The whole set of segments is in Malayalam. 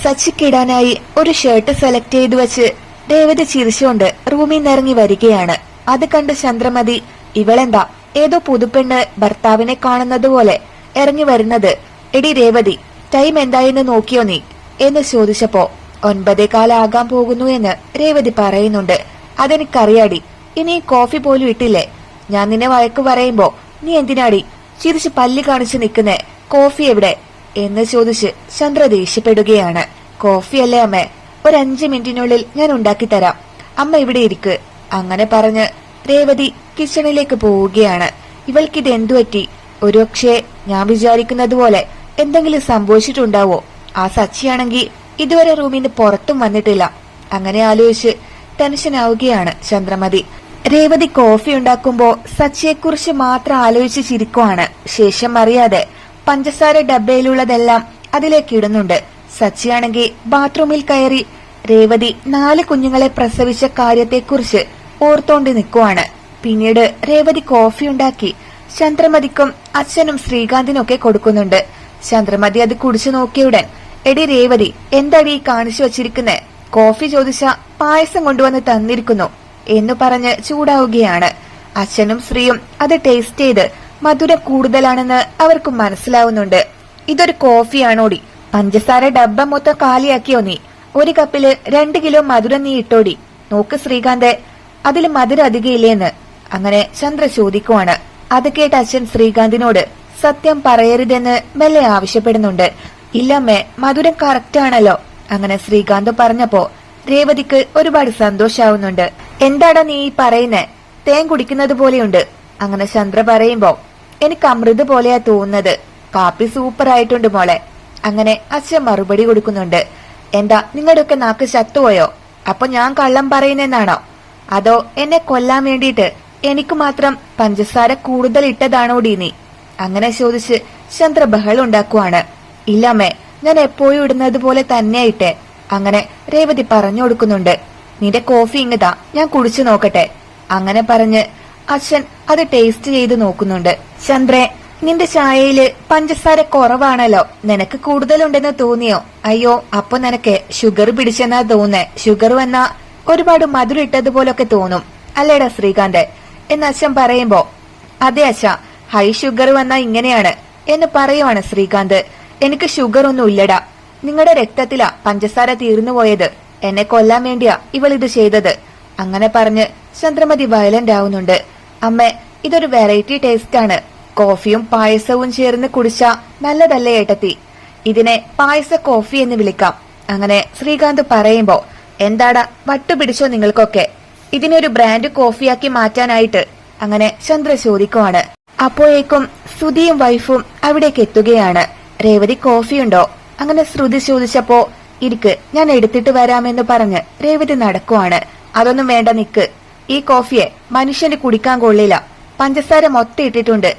സച്ചിക്കിടാനായി ഒരു ഷർട്ട് സെലക്ട് ചെയ്തു വെച്ച് രേവതി ചിരിച്ചുകൊണ്ട് റൂമിൽ നിന്ന് ഇറങ്ങി വരികയാണ്. അത് കണ്ട് ചന്ദ്രമതി ഇവളെന്താ ഏതോ പുതുപ്പെണ്ണ് ഭർത്താവിനെ കാണുന്നത് പോലെ ഇറങ്ങി വരുന്നത്? എടി രേവതി, ടൈം എന്തായെന്ന് നോക്കിയോ നീ എന്ന് ചോദിച്ചപ്പോ 9:15 ആകാൻ പോകുന്നു എന്ന് രേവതി പറയുന്നുണ്ട്. അതെനിക്കറിയാടി, ഇനി കോഫി പോലും ഇട്ടില്ലേ? ഞാൻ നിന്നെ വഴക്ക് പറയുമ്പോ നീ എന്തിനാടി ചിരിച്ച് പല്ലി കാണിച്ചു നിൽക്കുന്നേ? കോഫി എവിടെ എന്ന് ചോദിച്ച് ചന്ദ്ര ദേഷ്യപ്പെടുകയാണ്. കോഫിയല്ലേ അമ്മേ, ഒരു 5 മിനിറ്റിനുള്ളിൽ ഞാൻ ഉണ്ടാക്കി തരാം, അമ്മ ഇവിടെ ഇരിക്ക്. അങ്ങനെ പറഞ്ഞ് രേവതി കിച്ചണിലേക്ക് പോവുകയാണ്. ഇവൾക്കിത് എന്തു പറ്റി? ഒരുപക്ഷെ ഞാൻ വിചാരിക്കുന്നത് പോലെ എന്തെങ്കിലും സംഭവിച്ചിട്ടുണ്ടാവോ? ആ സച്ചിയാണെങ്കിൽ ഇതുവരെ റൂമിൽ നിന്ന് പുറത്തും വന്നിട്ടില്ല. അങ്ങനെ ആലോചിച്ച് ടെൻഷനാവുകയാണ് ചന്ദ്രമതി. രേവതി കോഫി ഉണ്ടാക്കുമ്പോ സച്ചിയെക്കുറിച്ച് മാത്രം ആലോചിച്ച് ചിരിക്കുവാണ്. ശേഷം അറിയാതെ പഞ്ചസാര ഡബ്ബയിലുള്ളതെല്ലാം അതിലേക്ക് ഇടുന്നുണ്ട്. സച്ചിയാണെങ്കിൽ ബാത്റൂമിൽ കയറി രേവതി 4 കുഞ്ഞുങ്ങളെ പ്രസവിച്ച കാര്യത്തെക്കുറിച്ച് ഓർത്തോണ്ട് നിൽക്കുവാണ്. പിന്നീട് രേവതി കോഫി ഉണ്ടാക്കി ചന്ദ്രമതിക്കും അച്ഛനും ശ്രീകാന്തിനൊക്കെ കൊടുക്കുന്നുണ്ട്. ചന്ദ്രമതി അത് കുടിച്ചു നോക്കിയുടൻ എടി രേവതി, എന്താടി കാണിച്ചു വച്ചിരിക്കുന്നേ? കോഫി ചോദിച്ച പായസം കൊണ്ടുവന്ന് തന്നിരിക്കുന്നു എന്നു പറഞ്ഞ് ചൂടാവുകയാണ്. അച്ഛനും ശ്രീയും അത് ടേസ്റ്റ് ചെയ്ത് മധുരം കൂടുതലാണെന്ന് അവർക്ക് മനസ്സിലാവുന്നുണ്ട്. ഇതൊരു കോഫിയാണോടി? പഞ്ചസാര ഡബ്ബ മൊത്തം കാലിയാക്കിയോ നീ? 1 കപ്പില് 2 കിലോ മധുരം നീ ഇട്ടോടി. നോക്ക് ശ്രീകാന്തെ, അതിൽ മധുരം അധികയില്ലേന്ന്. അങ്ങനെ ചന്ദ്ര ചോദിക്കുവാണ്. അത് കേട്ട അച്ഛൻ ശ്രീകാന്തിനോട് സത്യം പറയരുതെന്ന് മെല്ലെ ആവശ്യപ്പെടുന്നുണ്ട്. ഇല്ലമ്മേ, മധുരം കറക്റ്റ് ആണല്ലോ. അങ്ങനെ ശ്രീകാന്ത് പറഞ്ഞപ്പോ രേവതിക്ക് ഒരുപാട് സന്തോഷാവുന്നുണ്ട്. എന്താടാ നീ പറയുന്നേ? തേൻ കുടിക്കുന്നത് പോലെയുണ്ട്. അങ്ങനെ ചന്ദ്ര പറയുമ്പോ എനിക്ക് അമൃത് പോലെയാ തോന്നുന്നത്. കാപ്പി സൂപ്പർ ആയിട്ടുണ്ട് മോളെ. അങ്ങനെ അച്ഛൻ മറുപടി കൊടുക്കുന്നുണ്ട്. എന്താ നിങ്ങളുടെയൊക്കെ നാക്ക് ചത്തുപോയോ? അപ്പൊ ഞാൻ കള്ളം പറയുന്നെന്നാണോ? അതോ എന്നെ കൊല്ലാൻ വേണ്ടിയിട്ട് എനിക്ക് മാത്രം പഞ്ചസാര കൂടുതൽ ഇട്ടതാണോടി നീ? അങ്ങനെ ചോദിച്ച് ചന്ദ്ര ബഹളം ഉണ്ടാക്കുവാണ്. ഇല്ലമ്മേ, ഞാൻ എപ്പോഴും ഇടുന്നത് പോലെ തന്നെയായിട്ടെ. അങ്ങനെ രേവതി പറഞ്ഞു കൊടുക്കുന്നുണ്ട്. നിന്റെ കോഫി ഇങ്ങതാ, ഞാൻ കുടിച്ചു നോക്കട്ടെ. അങ്ങനെ പറഞ്ഞ് അച്ഛൻ അത് ടേസ്റ്റ് ചെയ്ത് നോക്കുന്നുണ്ട്. ചന്ദ്രേ, നിന്റെ ചായയില് പഞ്ചസാര കുറവാണല്ലോ, നിനക്ക് കൂടുതലുണ്ടെന്ന് തോന്നിയോ? അയ്യോ, അപ്പൊ നിനക്ക് ഷുഗർ പിടിച്ചെന്നാ തോന്നേ. ഷുഗർ വന്നാ ഒരുപാട് മധുരം ഇട്ടതുപോലൊക്കെ തോന്നും അല്ലേടാ ശ്രീകാന്ത് എന്ന് അച്ഛൻ പറയുമ്പോ അതെ അച്ഛ, ഹൈ ഷുഗർ വന്നാ ഇങ്ങനെയാണ് എന്ന് പറയുവാണ് ശ്രീകാന്ത്. എനിക്ക് ഷുഗർ ഒന്നും ഇല്ലടാ, നിങ്ങളുടെ രക്തത്തിലാ പഞ്ചസാര തീർന്നു പോയത്. എന്നെ കൊല്ലാൻ വേണ്ടിയാ ഇവളിത് ചെയ്തത്. അങ്ങനെ പറഞ്ഞ് ചന്ദ്രമതി വയലന്റ് ആവുന്നുണ്ട്. അമ്മേ, ഇതൊരു വെറൈറ്റി ടേസ്റ്റ് ആണ്. കോഫിയും പായസവും ചേർന്ന് കുടിച്ചാ നല്ലതല്ലേ ഏട്ടത്തി? ഇതിനെ പായസ കോഫി എന്ന് വിളിക്കാം. അങ്ങനെ ശ്രീകാന്ത് പറയുമ്പോ എന്താടാ വട്ടുപിടിച്ചോ നിങ്ങൾക്കൊക്കെ? ഇതിനൊരു ബ്രാൻഡ് കോഫിയാക്കി മാറ്റാനായിട്ട്? അങ്ങനെ ചന്ദ്ര ചോദിക്കുവാണ്. അപ്പോഴേക്കും ശ്രുതിയും വൈഫും അവിടേക്ക് എത്തുകയാണ്. രേവതി കോഫിയുണ്ടോ? അങ്ങനെ ശ്രുതി ചോദിച്ചപ്പോ ഇരിക്ക്, ഞാൻ എടുത്തിട്ട് വരാമെന്ന് പറഞ്ഞ് രേവതി നടക്കുവാണ്. അതൊന്നും വേണ്ട, നിക്ക്. ഈ കോഫിയെ മനുഷ്യന് കുടിക്കാൻ കൊള്ളില്ല, പഞ്ചസാര മൊത്തം ഇട്ടിട്ടുണ്ട്.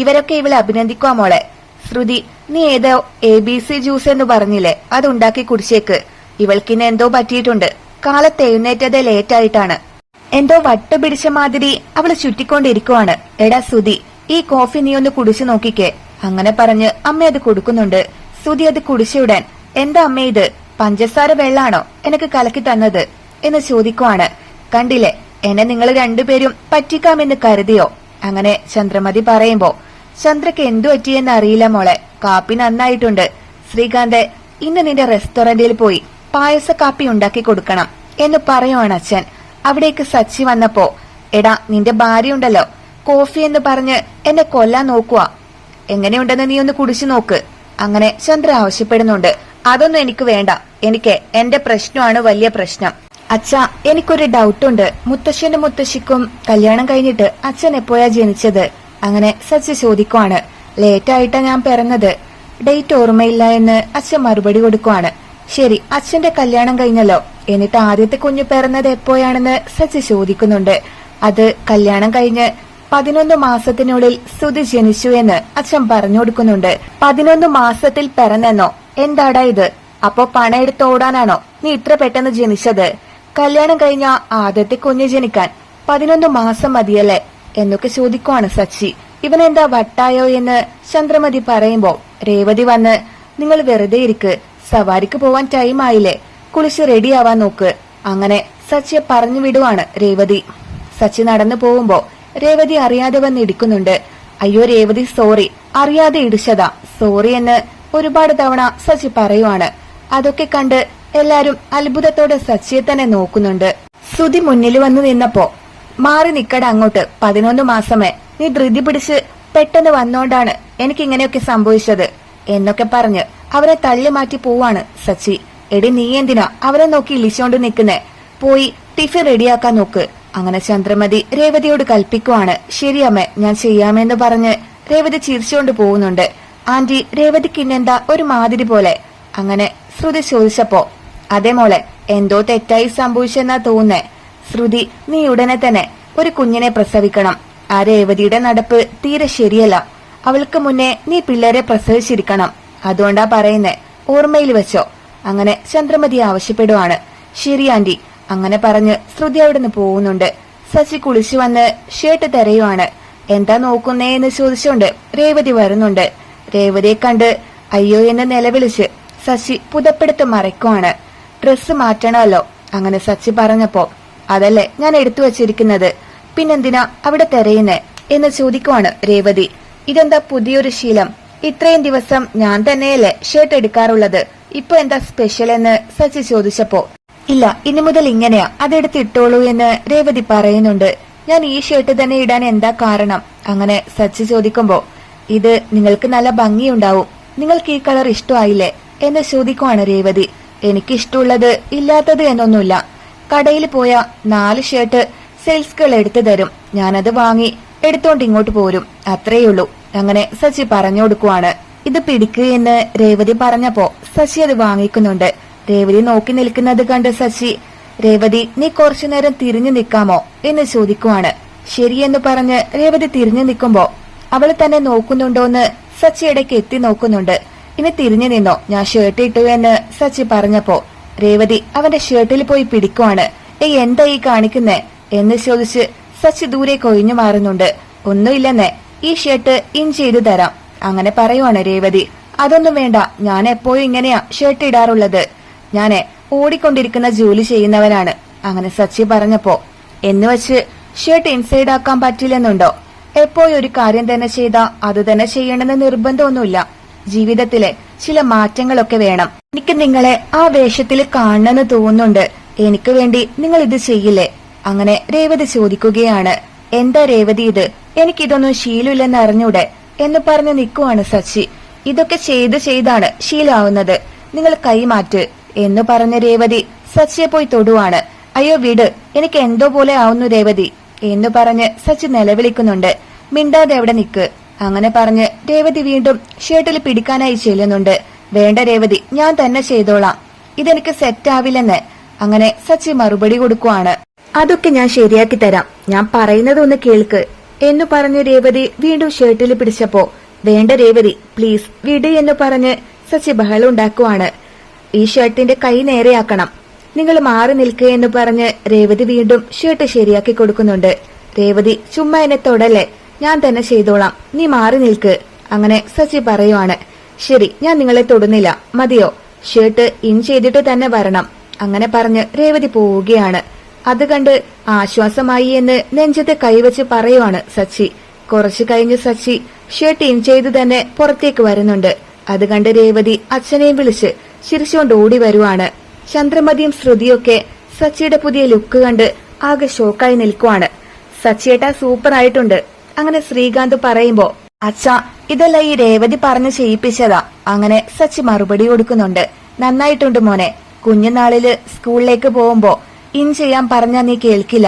ഇവരൊക്കെ ഇവളെ അഭിനന്ദിക്കുവാ മോളെ. ശ്രുതി, നീ ഏതോ ABC ജ്യൂസ് എന്ന് പറഞ്ഞില്ലേ, അതുണ്ടാക്കി കുടിച്ചേക്ക്. ഇവൾക്കിന്ന് എന്തോ പറ്റിയിട്ടുണ്ട്. കാലത്ത് എഴുന്നേറ്റത് ലേറ്റായിട്ടാണ്. എന്തോ വട്ട് പിടിച്ച മാതിരി അവള് ചുറ്റിക്കൊണ്ടിരിക്കുവാണ്. എടാ ശ്രുതി, ഈ കോഫി നീ ഒന്ന് കുടിച്ചു നോക്കിക്കേ. അങ്ങനെ പറഞ്ഞ് അമ്മ അത് കൊടുക്കുന്നുണ്ട്. ശ്രുതി അത് കുടിച്ചുവിടാൻ എന്താ അമ്മ ഇത് പഞ്ചസാര വെള്ളാണോ എനിക്ക് കലക്കി തന്നത് എന്ന് ചോദിക്കുവാണ്. കണ്ടില്ലേ, എന്നെ നിങ്ങൾ രണ്ടുപേരും പറ്റിക്കാമെന്ന് കരുതിയോ? അങ്ങനെ ചന്ദ്രമതി പറയുമ്പോ ചന്ദ്രക്ക് എന്തു പറ്റിയെന്ന് അറിയില്ല മോളെ. കാപ്പി നന്നായിട്ടുണ്ട്. ശ്രീകാന്ത്, ഇന്ന് നിന്റെ റെസ്റ്റോറന്റിൽ പോയി പായസ കാപ്പി ഉണ്ടാക്കി കൊടുക്കണം എന്ന് പറയുവാണ് അച്ഛൻ. അവിടേക്ക് സച്ചി വന്നപ്പോ എടാ, നിന്റെ ഭാര്യ ഉണ്ടല്ലോ, കോഫി എന്ന് പറഞ്ഞ് എന്നെ കൊല്ലാൻ നോക്കുക. എങ്ങനെയുണ്ടെന്ന് നീ ഒന്ന് കുടിച്ചു നോക്ക്. അങ്ങനെ ചന്ദ്ര ആവശ്യപ്പെടുന്നുണ്ട്. അതൊന്നും എനിക്ക് വേണ്ട, എനിക്ക് എന്റെ പ്രശ്നമാണ് വലിയ പ്രശ്നം. അച്ഛാ, എനിക്കൊരു ഡൗട്ടുണ്ട്. മുത്തശ്ശനും മുത്തശ്ശിക്കും കല്യാണം കഴിഞ്ഞിട്ട് അച്ഛൻ എപ്പോഴാ ജനിച്ചത്? അങ്ങനെ സച്ചി ചോദിക്കുവാണ്. ലേറ്റായിട്ടാ ഞാൻ പിറന്നത്, ഡേറ്റ് ഓർമ്മയില്ല എന്ന് അച്ഛൻ മറുപടി കൊടുക്കുവാണ്. ശരി, അച്ഛന്റെ കല്യാണം കഴിഞ്ഞല്ലോ, എന്നിട്ട് ആദ്യത്തെ കുഞ്ഞു പിറന്നത് എപ്പോഴാണെന്ന് സച്ചി ചോദിക്കുന്നുണ്ട്. അത് കല്യാണം കഴിഞ്ഞ് 11 മാസത്തിനുള്ളിൽ ശ്രുതി ജനിച്ചു എന്ന് അച്ഛൻ പറഞ്ഞു കൊടുക്കുന്നുണ്ട്. 11 മാസത്തിൽ പിറന്നെന്നോ? എന്താടാ ഇത്? അപ്പോ പണം എടുത്തോടാനാണോ നീ ഇത്ര പെട്ടെന്ന് ജനിച്ചത്? കല്യാണം കഴിഞ്ഞ ആദ്യത്തെ കുഞ്ഞ് ജനിക്കാൻ 11 മാസം മതിയല്ലേ എന്നൊക്കെ ചോദിക്കുവാണ് സച്ചി. ഇവനെന്താ വട്ടായോ എന്ന് ചന്ദ്രമതി പറയുമ്പോ രേവതി വന്ന് നിങ്ങൾ വെറുതെ ഇരിക്ക്, സവാരിക്ക് പോവാൻ ടൈം ആയില്ലേ, കുളിച്ച് റെഡിയാവാൻ നോക്ക്. അങ്ങനെ സച്ചിയെ പറഞ്ഞു വിടുവാണ് രേവതി. സച്ചി നടന്നു പോകുമ്പോ രേവതി അറിയാതെ വന്ന് ഇടിക്കുന്നുണ്ട്. അയ്യോ രേവതി സോറി, അറിയാതെ ഇടിച്ചതാ, സോറി എന്ന് ഒരുപാട് തവണ സച്ചി പറയുവാണ്. അതൊക്കെ കണ്ട് എല്ലാരും അത്ഭുതത്തോടെ സച്ചിയെ തന്നെ നോക്കുന്നുണ്ട്. ശ്രുതി മുന്നിൽ വന്നു നിന്നപ്പോ മാറി നിക്കട അങ്ങോട്ട്, 11 മാസമേ, നീ ധൃതി പിടിച്ച് പെട്ടെന്ന് വന്നോണ്ടാണ് എനിക്കിങ്ങനെയൊക്കെ സംഭവിച്ചത് എന്നൊക്കെ പറഞ്ഞ് അവരെ തള്ളി മാറ്റി പോവാണ് സച്ചി. എടി നീ എന്തിനാ അവരെ നോക്കി ഇളിച്ചോണ്ട് നിക്കുന്നേ, പോയി ടിഫിൻ റെഡിയാക്കാൻ നോക്ക്. അങ്ങനെ ചന്ദ്രമതി രേവതിയോട് കൽപ്പിക്കുവാണ്. ശരിയമ്മേ, ഞാൻ ചെയ്യാമെന്ന് പറഞ്ഞ് രേവതി ചിരിച്ചുകൊണ്ട് പോകുന്നുണ്ട്. ആന്റി, രേവതിക്ക് ഇന്നെന്താ ഒരു മാതിരി പോലെ? അങ്ങനെ ശ്രുതി ചോദിച്ചപ്പോ അതേ മോളെ, എന്തോ തെറ്റായി സംഭവിച്ചെന്നാ തോന്നുന്നേ. ശ്രുതി, നീ ഉടനെ തന്നെ ഒരു കുഞ്ഞിനെ പ്രസവിക്കണം. ആ രേവതിയുടെ നടപ്പ് തീരെ ശരിയല്ല. അവൾക്ക് മുന്നേ നീ പിള്ളേരെ പ്രസവിച്ചിരിക്കണം. അതുകൊണ്ടാ പറയുന്നേ, ഓർമ്മയിൽ വെച്ചോ. അങ്ങനെ ചന്ദ്രമതി ആവശ്യപ്പെടുവാണ്. ശരി ആന്റി. അങ്ങനെ പറഞ്ഞ് ശ്രുതി അവിടുന്ന് പോകുന്നുണ്ട്. സച്ചി കുളിച്ചു വന്ന് ഷർട്ട് തിരയുവാണ്. എന്താ നോക്കുന്നേ എന്ന് ചോദിച്ചുകൊണ്ട് രേവതി വരുന്നുണ്ട്. രേവതിയെ കണ്ട് അയ്യോ എന്ന് നിലവിളിച്ച് സച്ചി പുതപ്പെടുത്ത് മറയ്ക്കുവാണ്. ഡ്രസ്സ് മാറ്റണമല്ലോ. അങ്ങനെ സച്ചി പറഞ്ഞപ്പോ അതല്ലേ ഞാൻ എടുത്തു വച്ചിരിക്കുന്നത്, പിന്നെന്തിനാ അവിടെ തിരയുന്നേ എന്ന് ചോദിക്കുവാണ് രേവതി. ഇതെന്താ പുതിയൊരു ശീലം? ഇത്രയും ദിവസം ഞാൻ തന്നെയല്ലേ ഷർട്ട് എടുക്കാറുള്ളത്, ഇപ്പൊ എന്താ സ്പെഷ്യൽ എന്ന് സച്ചി ചോദിച്ചപ്പോ ഇല്ല, ഇനി മുതൽ ഇങ്ങനെയാ, അതെടുത്ത് ഇട്ടോളൂ എന്ന് രേവതി പറയുന്നുണ്ട്. ഞാൻ ഈ ഷർട്ട് തന്നെ ഇടാൻ എന്താ കാരണം? അങ്ങനെ സച്ചി ചോദിക്കുമ്പോ ഇത് നിങ്ങൾക്ക് നല്ല ഭംഗിയുണ്ടാവും, നിങ്ങൾക്ക് ഈ കളർ ഇഷ്ടമായില്ലേ എന്ന് ചോദിക്കുവാണ് രേവതി. എനിക്ക് ഇഷ്ടമുള്ളത് ഇല്ലാത്തത് എന്നൊന്നുമില്ല, കടയിൽ പോയ 4 ഷർട്ട് സെയിൽസ് ഗേൾ എടുത്തു തരും, ഞാനത് വാങ്ങി എടുത്തോണ്ട് ഇങ്ങോട്ട് പോരും, അത്രയുള്ളൂ. അങ്ങനെ സച്ചി പറഞ്ഞു കൊടുക്കുവാണ്. ഇത് പിടിക്കുക എന്ന് രേവതി പറഞ്ഞപ്പോ സച്ചി അത് വാങ്ങിക്കുന്നുണ്ട്. രേവതി നോക്കി നിൽക്കുന്നത് കണ്ട് സച്ചി, രേവതി നീ കുറച്ചുനേരം തിരിഞ്ഞു നിൽക്കാമോ എന്ന് ചോദിക്കുവാണ്. ശരിയെന്ന് പറഞ്ഞ് രേവതി തിരിഞ്ഞു നിൽക്കുമ്പോ അവൾ തന്നെ നോക്കുന്നുണ്ടോന്ന് സച്ചി ഇടയ്ക്ക് എത്തി നോക്കുന്നുണ്ട്. ഇനി തിരിഞ്ഞു നിന്നോ, ഞാൻ ഷർട്ട് ഇട്ടു എന്ന് സച്ചി പറഞ്ഞപ്പോ രേവതി അവന്റെ ഷർട്ടിൽ പോയി പിടിക്കുവാണ്. എന്താ ഈ കാണിക്കുന്നേ എന്ന് ചോദിച്ച് സച്ചി ദൂരെ കൊഴിഞ്ഞു മാറുന്നുണ്ട്. ഒന്നുമില്ലെന്നേ, ഈ ഷർട്ട് ഇൻ ചെയ്തു തരാം. അങ്ങനെ പറയുവാണ് രേവതി. അതൊന്നും വേണ്ട, ഞാൻ എപ്പോഴും ഇങ്ങനെയാ ഷർട്ട് ഇടാറുള്ളത്, ഞാനേ ഓടിക്കൊണ്ടിരിക്കുന്ന ജോലി ചെയ്യുന്നവനാണ്. അങ്ങനെ സച്ചി പറഞ്ഞപ്പോ എന്ന് വെച്ച് ഷർട്ട് ഇൻസൈഡ് ആക്കാൻ പറ്റില്ലെന്നുണ്ടോ? എപ്പോഴും ഒരു കാര്യം തന്നെ ചെയ്താ അത് തന്നെ ചെയ്യണമെന്ന് നിർബന്ധമൊന്നുമില്ല. ജീവിതത്തിലെ ചില മാറ്റങ്ങളൊക്കെ വേണം. എനിക്ക് നിങ്ങളെ ആ വേഷത്തിൽ കാണണമെന്ന് തോന്നുന്നുണ്ട്, എനിക്ക് വേണ്ടി നിങ്ങൾ ഇത് ചെയ്യില്ലേ? അങ്ങനെ രേവതി ചോദിക്കുകയാണ്. എന്താ രേവതി ഇത്, എനിക്കിതൊന്നും ശീലമില്ലെന്ന് അറിഞ്ഞൂടെ എന്ന് പറഞ്ഞ് നിൽക്കുവാണ് സച്ചി. ഇതൊക്കെ ചെയ്താണ് ശീലാവുന്നത്, നിങ്ങൾ കൈമാറ്റ് എന്ന് പറഞ്ഞ രേവതി സച്ചിയെ പോയി തൊടുവാണ്. അയ്യോ വിട്, എനിക്ക് എന്തോ പോലെ ആവുന്നു രേവതി എന്ന് പറഞ്ഞ് സച്ചി നിലവിളിക്കുന്നുണ്ട്. മിണ്ടാതെ എവിടെ നിക്ക്. അങ്ങനെ പറഞ്ഞ് രേവതി വീണ്ടും ഷർട്ടിൽ പിടിക്കാനായി ചെല്ലുന്നുണ്ട്. വേണ്ട രേവതി, ഞാൻ തന്നെ ചെയ്തോളാം, ഇതെനിക്ക് സെറ്റ് ആവില്ലെന്ന് അങ്ങനെ സച്ചി മറുപടി കൊടുക്കുവാണ്. അതൊക്കെ ഞാൻ ശരിയാക്കി തരാം, ഞാൻ പറയുന്നത് ഒന്ന് കേൾക്ക് എന്ന് പറഞ്ഞ് രേവതി വീണ്ടും ഷർട്ടിൽ പിടിച്ചപ്പോ വേണ്ട രേവതി പ്ലീസ് വിട് എന്ന് പറഞ്ഞ് സച്ചി ബഹളം ഉണ്ടാക്കുവാണ്. ഈ ഷർട്ടിന്റെ കൈ നേരെയാക്കണം, നിങ്ങൾ മാറി നിൽക്കുക എന്ന് പറഞ്ഞ് രേവതി വീണ്ടും ഷർട്ട് ശരിയാക്കി കൊടുക്കുന്നുണ്ട്. രേവതി ചുമ്മാ എന്നെ തൊടല്ലേ, ഞാൻ തന്നെ ചെയ്തോളാം, നീ മാറി നിൽക്ക്. അങ്ങനെ സച്ചി പറയുവാണ്. ശരി, ഞാൻ നിങ്ങളെ തൊടുന്നില്ല, മതിയോ? ഷർട്ട് ഇൻ ചെയ്തിട്ട് തന്നെ വരണം. അങ്ങനെ പറഞ്ഞ് രേവതി പോവുകയാണ്. അത് കണ്ട് ആശ്വാസമായി എന്ന് നെഞ്ചത്തെ കൈവച്ച് പറയുവാണ് സച്ചി. കുറച്ചു കഴിഞ്ഞ് സച്ചി ഷർട്ട് ഇൻ ചെയ്ത് തന്നെ പുറത്തേക്ക് വരുന്നുണ്ട്. അത് കണ്ട് രേവതി അച്ഛനെയും വിളിച്ച് ചിരിച്ചുകൊണ്ട് ഓടി വരുവാണ്. ചന്ദ്രമതിയും ശ്രുതിയൊക്കെ സച്ചിയുടെ പുതിയ ലുക്ക് കണ്ട് ആകെ ഷോക്കായി നിൽക്കുവാണ്. സച്ചിയേട്ടാ സൂപ്പർ ആയിട്ടുണ്ട്. അങ്ങനെ ശ്രീകാന്ത് പറയുമ്പോ അച്ഛാ ഇതല്ല ഈ രേവതി പറഞ്ഞ് ചെയ്യിപ്പിച്ചതാ. അങ്ങനെ സച്ചി മറുപടി കൊടുക്കുന്നുണ്ട്. നന്നായിട്ടുണ്ട് മോനെ, കുഞ്ഞുനാളില് സ്കൂളിലേക്ക് പോകുമ്പോ ഇൻ ചെയ്യാൻ പറഞ്ഞാ നീ കേൾക്കില്ല.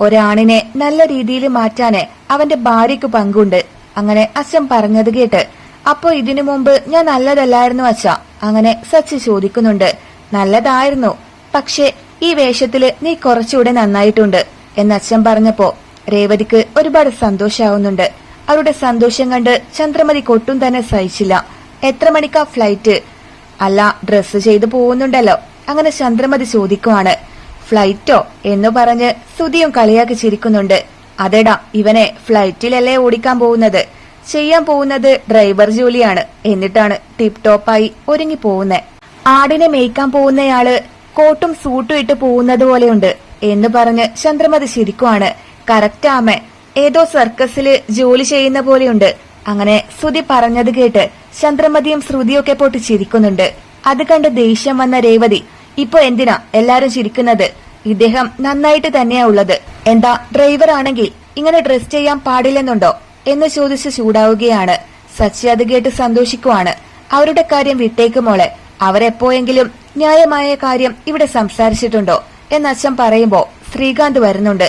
ഒരാണിനെ നല്ല രീതിയിൽ മാറ്റാന് അവന്റെ ഭാര്യയ്ക്ക് പങ്കുണ്ട്. അങ്ങനെ അച്ഛൻ പറഞ്ഞത് കേട്ട് അപ്പോ ഇതിനു മുമ്പ് ഞാൻ നല്ലതല്ലായിരുന്നു അച്ഛാ? അങ്ങനെ സച്ചി ചോദിക്കുന്നുണ്ട്. നല്ലതായിരുന്നു, പക്ഷെ ഈ വേഷത്തില് നീ കുറച്ചുകൂടെ നന്നായിട്ടുണ്ട് എന്ന് അച്ഛൻ പറഞ്ഞപ്പോ രേവതിക്ക് ഒരുപാട് സന്തോഷാവുന്നുണ്ട്. അവരുടെ സന്തോഷം കണ്ട് ചന്ദ്രമതി കൊട്ടും തന്നെ സഹിച്ചില്ല. എത്ര മണിക്കാ ഫ്ലൈറ്റ്? അല്ല, ഡ്രസ്സ് ചെയ്ത് പോകുന്നുണ്ടല്ലോ. അങ്ങനെ ചന്ദ്രമതി ചോദിക്കുവാണ്. ഫ്ലൈറ്റോ എന്ന് പറഞ്ഞ് ശ്രുതിയും കളിയാക്കി ചിരിക്കുന്നുണ്ട്. അതെടാ, ഇവനെ ഫ്ലൈറ്റിലല്ലേ ഓടിക്കാൻ പോകുന്നത്, ചെയ്യാൻ പോകുന്നത് ഡ്രൈവർ ജോലിയാണ്. എന്നിട്ടാണ് ടിപ് ടോപ്പായി ഒരുങ്ങി പോകുന്നേ. ആടിനെ മേയ്ക്കാൻ പോകുന്നയാള് കോട്ടും സൂട്ടും ഇട്ട് പോകുന്നത് പോലെയുണ്ട് എന്ന് പറഞ്ഞ് ചന്ദ്രമതി ചിരിക്കുവാണ്. കറക്റ്റ് ആമേ, ഏതോ സർക്കസില് ജോലി ചെയ്യുന്ന പോലെയുണ്ട്. അങ്ങനെ ശ്രുതി പറഞ്ഞത് കേട്ട് ചന്ദ്രമതിയും ശ്രുതിയൊക്കെ പൊട്ടി ചിരിക്കുന്നുണ്ട്. അത് കണ്ട് ദേഷ്യം വന്ന രേവതി, ഇപ്പൊ എന്തിനാ എല്ലാരും ചിരിക്കുന്നത്? ഇദ്ദേഹം നന്നായിട്ട് തന്നെയാ ഉള്ളത്. എന്താ ഡ്രൈവർ ആണെങ്കിൽ ഇങ്ങനെ ഡ്രസ് ചെയ്യാൻ പാടില്ലെന്നുണ്ടോ എന്ന് ചോദിച്ച് ചൂടാവുകയാണ്. സച്ചി അത് കേട്ട് സന്തോഷിക്കുവാണ്. അവരുടെ കാര്യം വിട്ടേക്ക് മോളെ, അവരെപ്പോയെങ്കിലും ന്യായമായ കാര്യം ഇവിടെ സംസാരിച്ചിട്ടുണ്ടോ എന്ന് അച്ഛൻ പറയുമ്പോ ശ്രീകാന്ത് വരുന്നുണ്ട്.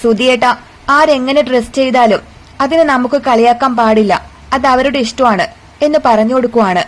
സുധിയേട്ട, ആരെങ്ങനെ ഡ്രസ് ചെയ്താലും അതിനെ നമുക്ക് കളിയാക്കാൻ പാടില്ല, അത് അവരുടെ ഇഷ്ടമാണ് എന്ന് പറഞ്ഞു കൊടുക്കുവാണ്.